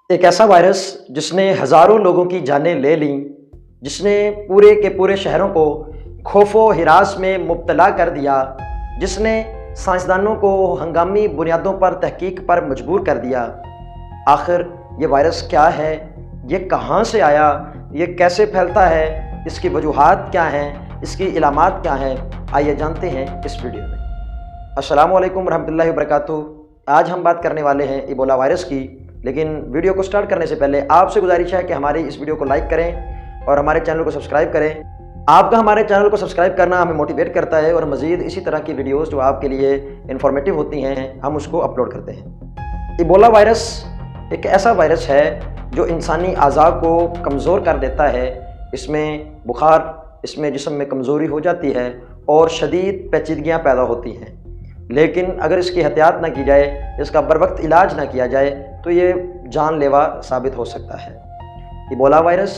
एक ऐसा वायरस जिसने हज़ारों लोगों की जानें ले लीं, जिसने पूरे के पूरे शहरों को खौफो हिरास में मुब्तला कर दिया, जिसने साइंसदानों को हंगामी बुनियादों पर तहकीक पर मजबूर कर दिया। आखिर ये वायरस क्या है, ये कहाँ से आया, ये कैसे फैलता है, इसकी वजूहात क्या हैं, इसकी इलामात क्या हैं, आइए जानते हैं इस वीडियो में। अस्सलामु अलैकुम रहमतुल्लाहि व बरकातुहू। आज हम बात करने वाले हैं इबोला वायरस की, लेकिन वीडियो को स्टार्ट करने से पहले आपसे गुजारिश है कि हमारी इस वीडियो को लाइक करें और हमारे चैनल को सब्सक्राइब करें। आपका हमारे चैनल को सब्सक्राइब करना हमें मोटिवेट करता है और मज़ीद इसी तरह की वीडियोस जो आपके लिए इन्फॉर्मेटिव होती हैं हम उसको अपलोड करते हैं। इबोला वायरस एक ऐसा वायरस है जो इंसानी अज़ा को कमज़ोर कर देता है। इसमें बुखार, इसमें जिस्म में कमज़ोरी हो जाती है और शदीद पेचीदगियाँ पैदा होती हैं। लेकिन अगर इसकी एहतियात ना की जाए, इसका बर वक्त इलाज ना किया जाए तो ये जानलेवा साबित हो सकता है। इबोला वायरस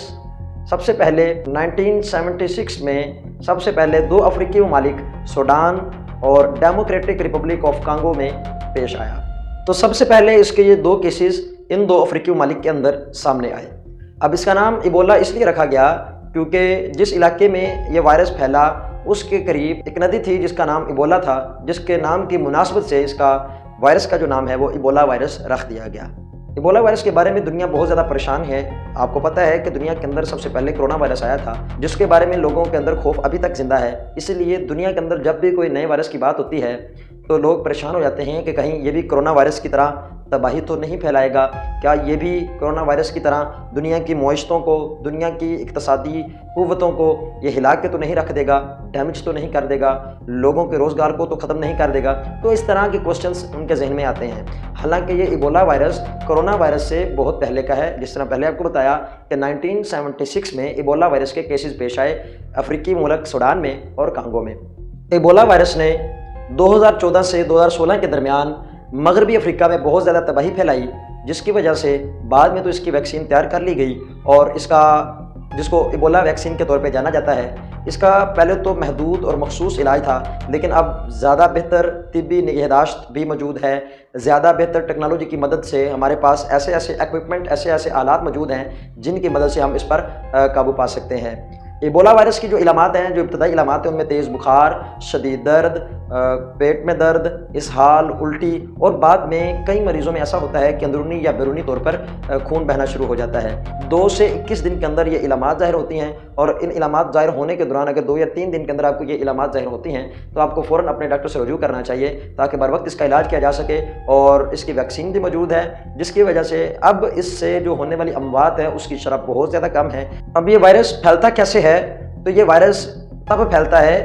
सबसे पहले 1976 में सबसे पहले दो अफ्रीकी ममालिक सूडान और डेमोक्रेटिक रिपब्लिक ऑफ कांगो में पेश आया। तो सबसे पहले इसके ये दो केसेस इन दो अफ्रीकी ममालिक के अंदर सामने आए। अब इसका नाम इबोला इसलिए रखा गया क्योंकि जिस इलाके में ये वायरस फैला उसके करीब एक नदी थी जिसका नाम इबोला था, जिसके नाम की मुनासबत से इसका वायरस का जो नाम है वो इबोला वायरस रख दिया गया। इबोला वायरस के बारे में दुनिया बहुत ज़्यादा परेशान है। आपको पता है कि दुनिया के अंदर सबसे पहले कोरोना वायरस आया था, जिसके बारे में लोगों के अंदर खौफ अभी तक जिंदा है। इसीलिए दुनिया के अंदर जब भी कोई नए वायरस की बात होती है तो लोग परेशान हो जाते हैं कि कहीं ये भी कोरोना वायरस की तरह तबाही तो नहीं फैलाएगा, क्या ये भी कोरोना वायरस की तरह दुनिया की मईशतों को, दुनिया की इक़्तिसादी क़ुव्वतों को ये हिला के तो नहीं रख देगा, डैमेज तो नहीं कर देगा, लोगों के रोज़गार को तो ख़त्म नहीं कर देगा। तो इस तरह के क्वेश्चंस उनके जहन में आते हैं। हालांकि ये इबोला वायरस कोरोना वायरस से बहुत पहले का है। जिस तरह पहले आपको बताया कि 1976 में इबोला वायरस के केसेस पेश आए अफ्रीकी मुल्क सूडान में और कांगो में। इबोला वायरस ने 2014 से 2016 के दरमियान मगरबी अफ्रीका में बहुत ज़्यादा तबाही फैलाई, जिसकी वजह से बाद में तो इसकी वैक्सीन तैयार कर ली गई और इसका, जिसको इबोला वैक्सीन के तौर पे जाना जाता है, इसका पहले तो महदूद और मखसूस इलाज था, लेकिन अब ज़्यादा बेहतर तिब्बी निगहदाश्त भी मौजूद है। ज़्यादा बेहतर टेक्नोलॉजी की मदद से हमारे पास ऐसे ऐसे इक्विपमेंट, ऐसे ऐसे आलात मौजूद हैं जिनकी मदद से हम इस पर काबू पा सकते हैं। इबोला वायरस की जो इलामात हैं, जो इब्तदाई इलामात हैं, उनमें तेज़ बुखार, शदीद दर्द, पेट में दर्द, इसहाल, उल्टी और बाद में कई मरीज़ों में ऐसा होता है कि अंदरूनी या बैरूनी तौर पर खून बहना शुरू हो जाता है। 2 से 21 दिन के अंदर ये इलामात ज़ाहिर होती हैं और इन इलामात ज़ाहिर होने के दौरान अगर 2 या 3 दिन के अंदर आपको ये इलामात ज़ाहिर होती हैं तो आपको फ़ौरन अपने डॉक्टर से रजू करना चाहिए ताकि बर वक्त इसका इलाज किया जा सके। और इसकी वैक्सीन भी मौजूद है, जिसकी वजह से अब इससे जो होने वाली अमवात है उसकी शरह बहुत ज़्यादा कम है। अब ये वायरस फैलता कैसे है? तो ये वायरस तब फैलता है,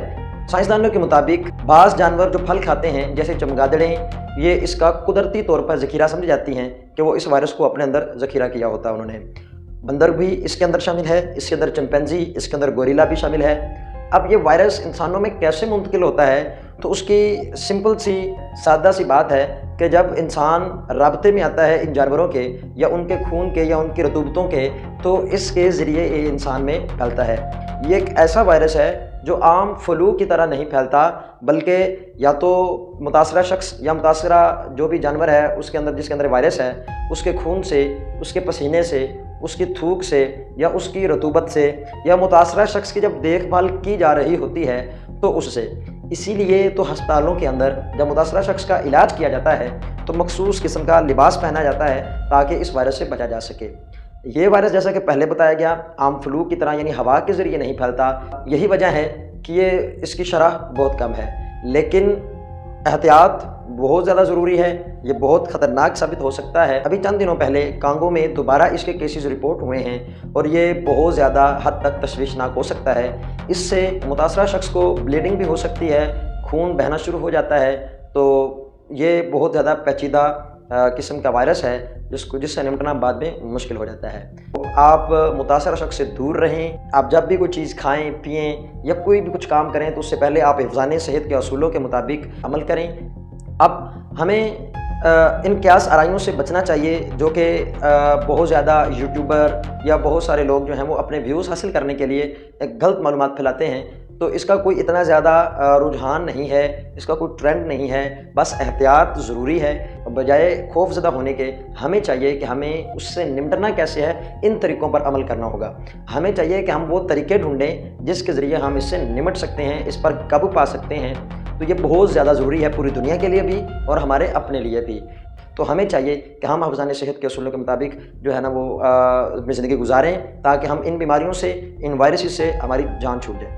साइंसदानों के मुताबिक बाज़ जानवर जो फल खाते हैं जैसे चमगादड़ें, ये इसका कुदरती तौर पर ज़खीरा समझी जाती हैं कि वो इस वायरस को अपने अंदर ज़खीरा किया होता है उन्होंने। बंदर भी इसके अंदर शामिल है, इसके अंदर चिंपैंजी, इसके अंदर गोरिल्ला भी शामिल है। अब ये वायरस इंसानों में कैसे मुंतकिल होता है तो उसकी सिंपल सी सादा सी बात है कि जब इंसान राब्ते में आता है इन जानवरों के या उनके खून के या उनकी रतूबतों के, तो इसके ज़रिए ये इंसान में फैलता है। ये एक ऐसा वायरस है जो आम फ्लू की तरह नहीं फैलता, बल्कि या तो मुतासरा शख्स या मुतासरा जो भी जानवर है उसके अंदर, जिसके अंदर वायरस है, उसके खून से, उसके पसीने से, उसकी थूक से या उसकी रतूबत से या मुतासरा शख्स की जब देखभाल की जा रही होती है तो उससे। इसीलिए तो हस्पतालों के अंदर जब मुतासरा शख्स का इलाज किया जाता है तो मखसूस किस्म का लिबास पहना जाता है ताकि इस वायरस से बचा जा सके। ये वायरस जैसा कि पहले बताया गया आम फ्लू की तरह यानी हवा के ज़रिए नहीं फैलता। यही वजह है कि ये इसकी शरह बहुत कम है, लेकिन एहतियात बहुत ज़्यादा ज़रूरी है। ये बहुत ख़तरनाक साबित हो सकता है। अभी चंद दिनों पहले कांगो में दोबारा इसके केसेस रिपोर्ट हुए हैं और ये बहुत ज़्यादा हद तक तशवीशनाक हो सकता है। इससे मुतासरा शख्स को ब्लीडिंग भी हो सकती है, खून बहना शुरू हो जाता है। तो ये बहुत ज़्यादा पेचीदा किस्म का वायरस है जिससे निपटना बाद में मुश्किल हो जाता है। तो आप मुतासरा शख्स से दूर रहें। आप जब भी कोई चीज़ खाएं, पिएं या कोई भी कुछ काम करें तो उससे पहले आप हिफ़्ज़ाने सेहत के असूलों के मुताबिक अमल करें। अब हमें इन क़यास आराइयों से बचना चाहिए जो कि बहुत ज़्यादा यूट्यूबर या बहुत सारे लोग जो हैं वो अपने व्यूज़ हासिल करने के लिए गलत मालूमात फैलाते हैं। تو اس کا کوئی اتنا زیادہ رجحان نہیں ہے، اس کا کوئی ٹرینڈ نہیں ہے، بس احتیاط ضروری ہے۔ بجائے خوف زدہ ہونے کے ہمیں چاہیے کہ ہمیں اس سے نمٹنا کیسے ہے، ان طریقوں پر عمل کرنا ہوگا۔ ہمیں چاہیے کہ ہم وہ طریقے ڈھونڈیں جس کے ذریعے ہم اس سے نمٹ سکتے ہیں، اس پر قابو پا سکتے ہیں۔ تو یہ بہت زیادہ ضروری ہے پوری دنیا کے لیے بھی اور ہمارے اپنے لیے بھی۔ تو ہمیں چاہیے کہ ہم حفظان صحت کے اصولوں کے مطابق جو ہے نا وہ اپنی زندگی گزاریں، تاکہ ہم ان بیماریوں سے، ان وائرسز سے ہماری جان چھوٹ جائے۔